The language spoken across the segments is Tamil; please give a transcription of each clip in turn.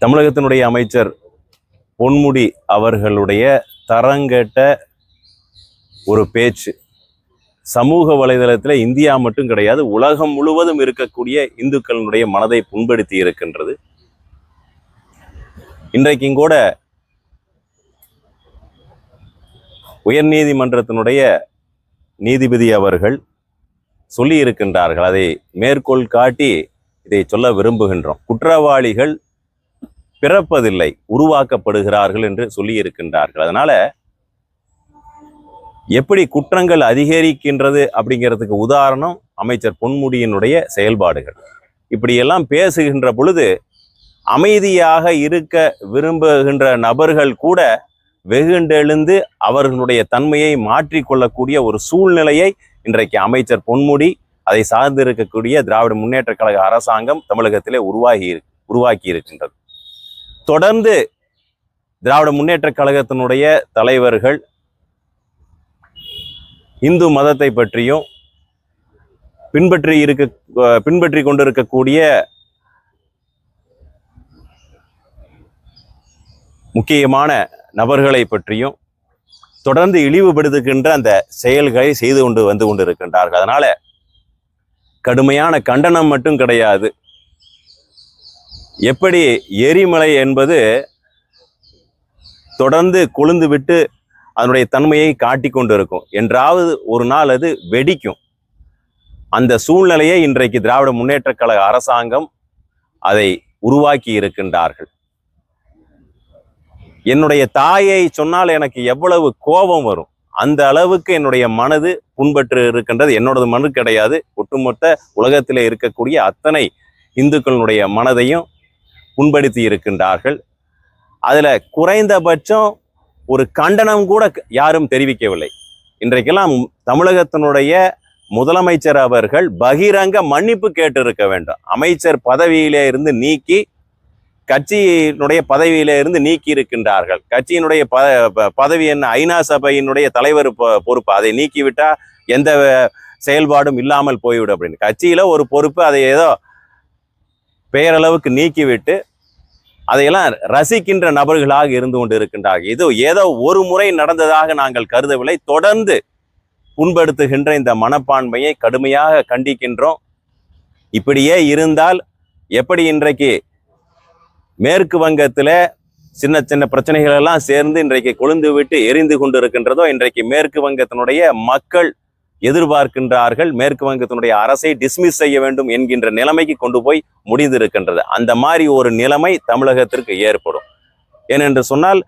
தமிழகத்தினுடைய அமைச்சர் பொன்முடி அவர்களுடைய தரங்கேட்ட ஒரு பேச்சு சமூக வலைதளத்தில் இந்தியா மட்டும் கிடையாது, உலகம் முழுவதும் இருக்கக்கூடிய இந்துக்களுடைய மனதை புண்படுத்தி இருக்கின்றது. இன்றைக்கும் கூட உயர்நீதிமன்றத்தினுடைய நீதிபதி அவர்கள் சொல்லி இருக்கின்றார்கள். அதை மேற்கோள் காட்டி இதை சொல்ல விரும்புகின்றோம். குற்றவாளிகள் பிறப்பதில்லை, உருவாக்கப்படுகிறார்கள் என்று சொல்லி இருக்கின்றார்கள். அதனால எப்படி குற்றங்கள் அதிகரிக்கின்றது அப்படிங்கிறதுக்கு உதாரணம் அமைச்சர் பொன்முடியினுடைய செயல்பாடுகள். இப்படியெல்லாம் பேசுகின்ற பொழுது அமைதியாக இருக்க விரும்புகின்ற நபர்கள் கூட வெகுண்டெழுந்து அவர்களுடைய தன்மையை மாற்றிக்கொள்ளக்கூடிய ஒரு சூழ்நிலையை இன்றைக்கு அமைச்சர் பொன்முடி, அதை சார்ந்து இருக்கக்கூடிய திராவிட முன்னேற்ற கழக அரசாங்கம் தமிழகத்திலே உருவாக்கி இருக்கின்றது. தொடர்ந்து திராவிட முன்னேற்ற கழகத்தினுடைய தலைவர்கள் இந்து மதத்தை பற்றியும் பின்பற்றி கொண்டிருக்கக்கூடிய முக்கியமான நபர்களை பற்றியும் தொடர்ந்து இழிவுபடுத்துகின்ற அந்த செயல்களை செய்து வந்து கொண்டிருக்கின்றார்கள். அதனால கடுமையான கண்டனம் மட்டும் கிடையாது. எப்படி எரிமலை என்பது தொடர்ந்து கொழுந்து விட்டு அதனுடைய தன்மையை காட்டி கொண்டு இருக்கும், என்றாவது ஒரு நாள் அது வெடிக்கும். அந்த சூழ்நிலையை இன்றைக்கு திராவிட முன்னேற்ற கழக அரசாங்கம் அதை உருவாக்கி இருக்கின்றார்கள். என்னுடைய தாயை சொன்னால் எனக்கு எவ்வளவு கோபம் வரும், அந்த அளவுக்கு என்னுடைய மனது புண்பற்று இருக்கின்றது. என்னோடது மனது கிடையாது, ஒட்டுமொத்த உலகத்திலே இருக்கக்கூடிய அத்தனை இந்துக்களுடைய மனதையும் புண்படுத்தி இருக்கின்றார்கள். அதுல குறைந்தபட்சம் ஒரு கண்டனம் கூட யாரும் தெரிவிக்கவில்லை. இன்றைக்கெல்லாம் தமிழகத்தினுடைய முதலமைச்சர் அவர்கள் பகிரங்க மன்னிப்பு கேட்டு இருக்க வேண்டும். அமைச்சர் பதவியிலே இருந்து நீக்கி கட்சியினுடைய பதவியில இருந்து நீக்கி இருக்கின்றார்கள். கட்சியினுடைய பதவி என்ன, ஐநா சபையினுடைய தலைவர் பொறுப்பு, அதை நீக்கிவிட்டா எந்த செயல்பாடும் இல்லாமல் போய்விடும் அப்படின்னு கட்சியில ஒரு பொறுப்பு, அதை ஏதோ பெயரளவுக்கு நீக்கிவிட்டு அதையெல்லாம் ரசிக்கின்ற நபர்களாக இருந்து கொண்டு இருக்கின்றார்கள். இது ஏதோ ஒரு முறை நடந்ததாக நாங்கள் கருதவில்லை. தொடர்ந்து புண்படுத்துகின்ற இந்த மனப்பான்மையை கடுமையாக கண்டிக்கின்றோம். இப்படியே இருந்தால் எப்படி இன்றைக்கு மேற்கு வங்கத்தில் சின்ன சின்ன பிரச்சனைகள் எல்லாம் சேர்ந்து இன்றைக்கு கொழுந்து விட்டு எரிந்து கொண்டு இருக்கின்றதோ, இன்றைக்கு மேற்கு வங்கத்தினுடைய மக்கள் எதிர்பார்க்கின்றார்கள் மேற்கு வங்கத்தினுடைய அரசை டிஸ்மிஸ் செய்ய வேண்டும் என்கின்ற நிலைமைக்கு கொண்டு போய் முடிந்திருக்கின்றது. அந்த மாதிரி ஒரு நிலைமை தமிழகத்திற்கு ஏற்படும். ஏனென்று சொன்னால்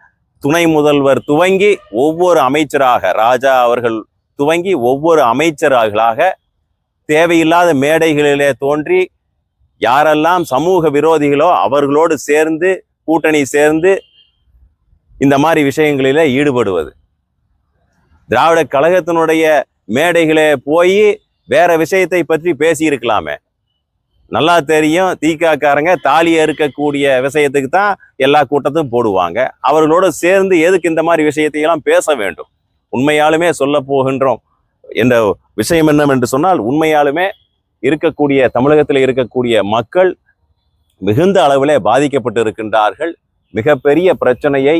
துணை முதல்வர் துவங்கி ஒவ்வொரு அமைச்சராக, ராஜா அவர்கள் துவங்கி ஒவ்வொரு அமைச்சர்களாக தேவையில்லாத மேடைகளிலே தோன்றி யாரெல்லாம் சமூக விரோதிகளோ அவர்களோடு சேர்ந்து கூட்டணி சேர்ந்து இந்த மாதிரி விஷயங்களிலே ஈடுபடுவது. திராவிட கழகத்தினுடைய மேடைகளே போய் வேற விஷயத்தை பற்றி பேசியிருக்கலாமே. நல்லா தெரியும், தீக்காக்காரங்க தாலி அறுக்கக்கூடிய விஷயத்துக்கு தான் எல்லா கூட்டத்தையும் போடுவாங்க. அவர்களோடு சேர்ந்து எதுக்கு இந்த மாதிரி விஷயத்தையெல்லாம் பேச வேண்டும்? உண்மையாலுமே சொல்ல போகின்றோம் என்ற விஷயம் என்னவென்று சொன்னால், உண்மையாலுமே இருக்கக்கூடிய தமிழகத்தில் இருக்கக்கூடிய மக்கள் மிகுந்த அளவிலே பாதிக்கப்பட்டு இருக்கின்றார்கள். மிகப்பெரிய பிரச்சனையை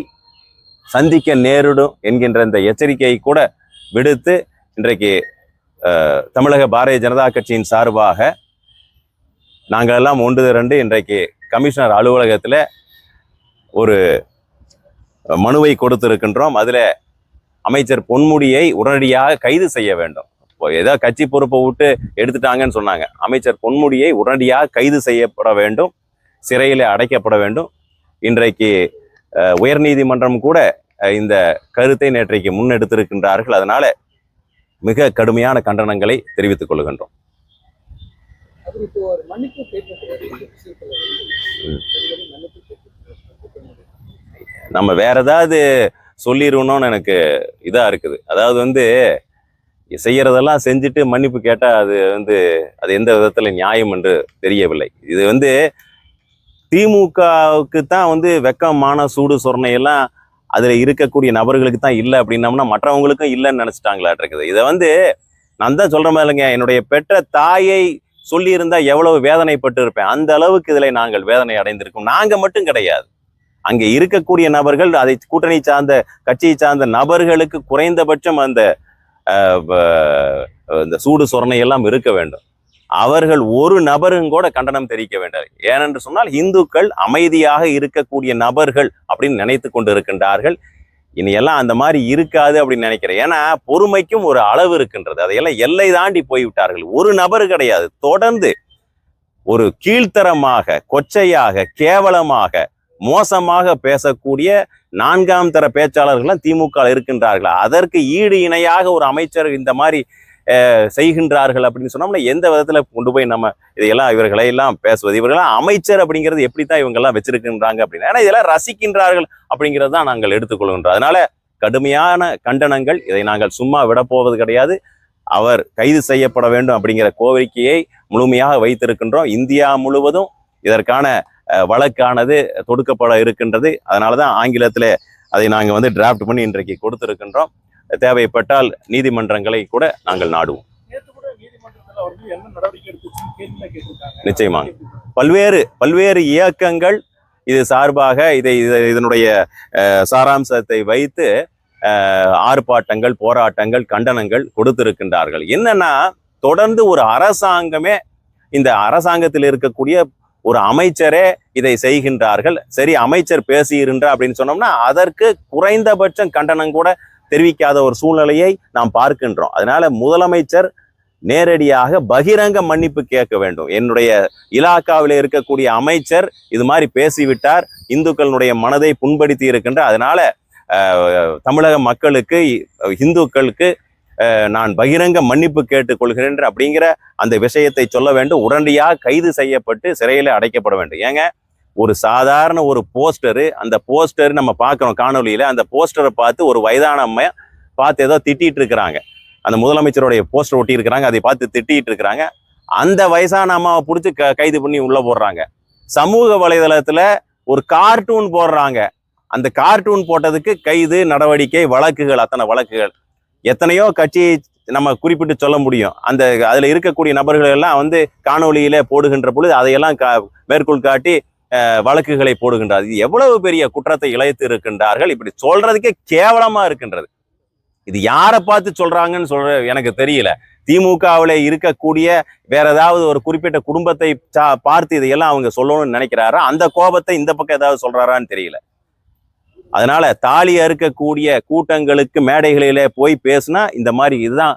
சந்திக்க நேரிடும் என்கின்ற இந்த எச்சரிக்கையை கூட விடுத்து இன்றைக்கு தமிழக பாரதிய ஜனதா கட்சியின் சார்பாக நாங்கள் எல்லாம் ஒன்று திரண்டு இன்றைக்கு கமிஷனர் அலுவலகத்தில் ஒரு மனுவை கொடுத்திருக்கின்றோம். அதில் அமைச்சர் பொன்முடியை உடனடியாக கைது செய்ய வேண்டும். ஏதோ கட்சி பொறுப்பை விட்டு எடுத்துட்டாங்கன்னு சொன்னாங்க. அமைச்சர் பொன்முடியை உடனடியாக கைது செய்யப்பட வேண்டும், சிறையில் அடைக்கப்பட வேண்டும். இன்றைக்கு உயர்நீதிமன்றம் கூட இந்த கருத்தை நேற்றைக்கு முன்னெடுத்திருக்கின்றார்கள். அதனால மிக கடுமையான கண்டனங்களை தெரிவித்துக் கொள்கின்றோம். நம்ம வேற ஏதாவது சொல்லிடணும்னு எனக்கு இதா இருக்குது. அதாவது செய்யறதெல்லாம் செஞ்சுட்டு மன்னிப்பு கேட்டா அது எந்த விதத்துல நியாயம் என்று தெரியவில்லை. இது திமுகவுக்கு தான் வெக்கமான சூடு சொர்ணையெல்லாம் அதுல இருக்கக்கூடிய நபர்களுக்கு தான் இல்லை அப்படின்னம்னா மற்றவங்களுக்கும் இல்லைன்னு நினைச்சிட்டாங்களா இருக்குது. இதை நான் தான் சொல்ற மாதிரி இல்லைங்க, என்னுடைய பெற்ற தாயை சொல்லியிருந்தா எவ்வளவு வேதனைப்பட்டு இருப்பேன். அந்த அளவுக்கு இதில் நாங்கள் வேதனை அடைந்திருக்கோம். நாங்க மட்டும் கிடையாது, அங்கே இருக்கக்கூடிய நபர்கள், அதை கூட்டணி சார்ந்த கட்சியை சார்ந்த நபர்களுக்கு குறைந்தபட்சம் அந்த இந்த சூடு சொரணை எல்லாம் இருக்க வேண்டும். அவர்கள் ஒரு நபரும் கூட கண்டனம் தெரிவிக்க வேண்டாம். ஏனென்று சொன்னால் இந்துக்கள் அமைதியாக இருக்கக்கூடிய நபர்கள் அப்படின்னு நினைத்து கொண்டு இருக்கின்றார்கள். இனியெல்லாம் அந்த மாதிரி இருக்காது அப்படின்னு நினைக்கிறேன். ஏன்னா பொறுமைக்கும் ஒரு அளவு இருக்கின்றது. அதையெல்லாம் எல்லை தாண்டி போய்விட்டார்கள். ஒரு நபர் கிடையாது, தொடர்ந்து ஒரு கீழ்த்தரமாக, கொச்சையாக, கேவலமாக, மோசமாக பேசக்கூடிய 4ஆம் தர பேச்சாளர்கள் திமுக இருக்கின்றார்கள். அதற்கு ஈடு இணையாக ஒரு அமைச்சர் இந்த மாதிரி செய்கின்றார்கள் அப்படின்னு சொன்னோம்னா எந்த விதத்துல கொண்டு போய் நம்ம இதையெல்லாம் இவர்களையெல்லாம் பேசுவது? இவர்களெல்லாம் அமைச்சர் அப்படிங்கிறது எப்படித்தான் இவங்கெல்லாம் வச்சிருக்கின்றாங்க அப்படின்னா, ஏன்னா இதெல்லாம் ரசிக்கின்றார்கள் அப்படிங்கிறது தான் நாங்கள் எடுத்துக்கொள்கின்றோம். அதனால கடுமையான கண்டனங்கள். இதை நாங்கள் சும்மா விடப்போவது கிடையாது. அவர் கைது செய்யப்பட வேண்டும் அப்படிங்கிற கோரிக்கையை முழுமையாக வைத்திருக்கின்றோம். இந்தியா முழுவதும் இதற்கான வழக்கானது தொடுக்கப்பட இருக்கின்றது. அதனாலதான் ஆங்கிலத்தில் அதை நாங்கள் டிராஃப்ட் பண்ணி இன்றைக்கு கொடுத்திருக்கின்றோம். தேவைப்பட்டால் நீதிமன்றங்களை கூட நாங்கள் நாடுவோம். நிச்சயமாக பல்வேறு இயக்கங்கள் இது சார்பாக இதனுடைய சாராம்சத்தை வைத்து ஆர்ப்பாட்டங்கள், போராட்டங்கள், கண்டனங்கள் கொடுத்திருக்கின்றார்கள். என்னன்னா தொடர்ந்து ஒரு அரசாங்கமே, இந்த அரசாங்கத்தில் இருக்கக்கூடிய ஒரு அமைச்சரே இதை செய்கின்றார்கள். சரி, அமைச்சர் பேசியிருந்தார் அப்படின்னு சொன்னோம்னா அதற்கு குறைந்தபட்சம் கண்டனம் கூட தெரிவிக்காத ஒரு சூழ்நிலையை நாம் பார்க்கின்றோம். அதனால முதலமைச்சர் நேரடியாக பகிரங்க மன்னிப்பு கேட்க வேண்டும். என்னுடைய இலாக்காவில் இருக்கக்கூடிய அமைச்சர் இது மாதிரி பேசிவிட்டார், இந்துக்களுடைய மனதை புண்படுத்தி இருக்கின்ற, அதனால தமிழக மக்களுக்கு, இந்துக்களுக்கு நான் பகிரங்க மன்னிப்பு கேட்டுக்கொள்கிறேன் அப்படிங்கிற அந்த விஷயத்தை சொல்ல வேண்டும். உடனடியாக கைது செய்யப்பட்டு சிறையில் அடைக்கப்பட வேண்டும். ஏங்க, ஒரு சாதாரண ஒரு போஸ்டரு, அந்த போஸ்டர் நம்ம பார்க்குறோம் காணொலியில, அந்த போஸ்டரை பார்த்து ஒரு வயதான அம்மா பார்த்து ஏதோ திட்டிட்டு இருக்கிறாங்க. அந்த முதலமைச்சருடைய போஸ்டர் ஒட்டி இருக்கிறாங்க, அதை பார்த்து திட்டிட்டு இருக்கிறாங்க. அந்த வயசான அம்மாவை பிடிச்சி கைது பண்ணி உள்ள போடுறாங்க. சமூக வலைதளத்துல ஒரு கார்ட்டூன் போடுறாங்க. அந்த கார்ட்டூன் போட்டதுக்கு கைது, நடவடிக்கை, வழக்குகள், அத்தனை வழக்குகள். எத்தனையோ கட்சி நம்ம குறிப்பிட்டு சொல்ல முடியும். அதுல இருக்கக்கூடிய நபர்கள் எல்லாம் காணொலியில போடுகின்ற பொழுது அதையெல்லாம் மேற்கோள் காட்டி வழக்குகளை போடுகின்றார். இது எவ்வளவு பெரிய குற்றத்தை இழைத்து இருக்கின்றார்கள். இப்படி சொல்றதுக்கே கேவலமா இருக்கின்றது. இது யாரை பார்த்து சொல்றாங்கன்னு எனக்கு தெரியல. திமுகவில் இருக்கக்கூடிய வேற ஏதாவது ஒரு குறிப்பிட்ட குடும்பத்தை பார்த்து இதையெல்லாம் அவங்க சொல்லணும்னு நினைக்கிறாரா? அந்த கோபத்தை இந்த பக்கம் ஏதாவது சொல்றாரான்னு தெரியல. அதனால தாலி அறுக்கக்கூடிய கூட்டங்களுக்கு மேடைகளிலே போய் பேசினா இந்த மாதிரி இதுதான்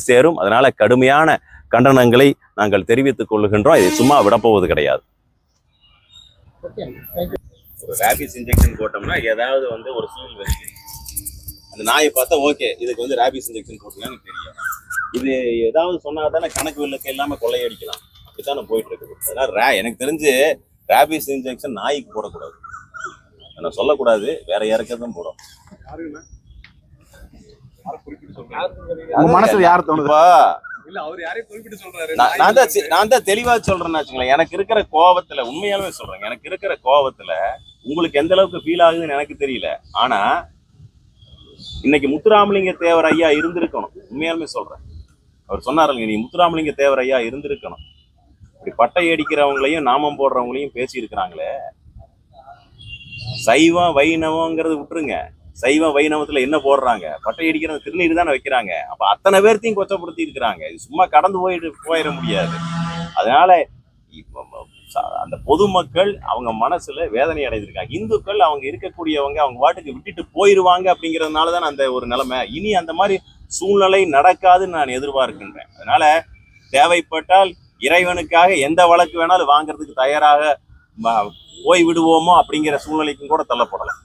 சேரும். அதனால கடுமையான கண்டனங்களை நாங்கள் தெரிவித்துக் கொள்கின்றோம். இதை சும்மா விடப்போவது கிடையாது. ஒரு ரேபிஸ் இன்ஜெக்ஷன் போட்டோம்னா ஏதாவது ஒரு சீல் வருது, அந்த நாயை பார்த்தா ஓகே இதுக்கு ரேபிஸ் இன்ஜெக்ஷன் போட்டீங்கன்னு தெரியும். இது ஏதாவது சொன்னா தானே கணக்கு விலக்கு இல்லாம கொள்ளையடிக்கலாம். அப்படித்தானே போயிட்டு இருக்குது. அதனால எனக்கு தெரிஞ்சு ரேபிஸ் இன்ஜெக்ஷன் நாய்க்கு போடக்கூடாது. நான் சொல்லக்கூடாது, வேற யாருக்கதான் போடும். நான் தான் தெளிவா சொல்றேன்னு. எனக்கு இருக்கிற கோபத்துல, உண்மையாலுமே சொல்றேன், எனக்கு இருக்கிற கோபத்துல உங்களுக்கு எந்த அளவுக்கு ஃபீல் ஆகுதுன்னு எனக்கு தெரியல. ஆனா இன்னைக்கு முத்துராமலிங்க தேவர் ஐயா இருந்திருக்கணும். உண்மையாலுமே சொல்றேன், அவர் சொன்னாருங்க, நீ முத்துராமலிங்க தேவர் ஐயா இருந்திருக்கணும். இப்படி பட்டை அடிக்கிறவங்களையும் நாமம் போடுறவங்களையும் பேசி இருக்கிறாங்களே. சைவம் வைணவங்கிறது விட்டுருங்க, சைவ வைணவத்துல என்ன போடுறாங்க? பட்டை அடிக்கிற திருநீர் தானே வைக்கிறாங்க. அப்ப அத்தனை பேர்த்தையும் கொச்சப்படுத்தி இருக்கிறாங்க. இது சும்மா கடந்து போயிட முடியாது. அதனால அந்த பொதுமக்கள் அவங்க மனசுல வேதனை அடைந்திருக்காங்க. இந்துக்கள் அவங்க இருக்கக்கூடியவங்க அவங்க வாட்டுக்கு விட்டுட்டு போயிருவாங்க அப்படிங்கிறதுனாலதான் அந்த ஒரு நிலைமை. இனி அந்த மாதிரி சூழ்நிலை நடக்காதுன்னு நான் எதிர்பார்க்கின்றேன். அதனால தேவைப்பட்டால் இறைவனுக்காக எந்த வழக்கு வேணாலும் வாங்குறதுக்கு தயாராக போய் விடுவோமோ அப்படிங்கிற சூழ்நிலைக்கும் கூட தள்ளப்படலாம்.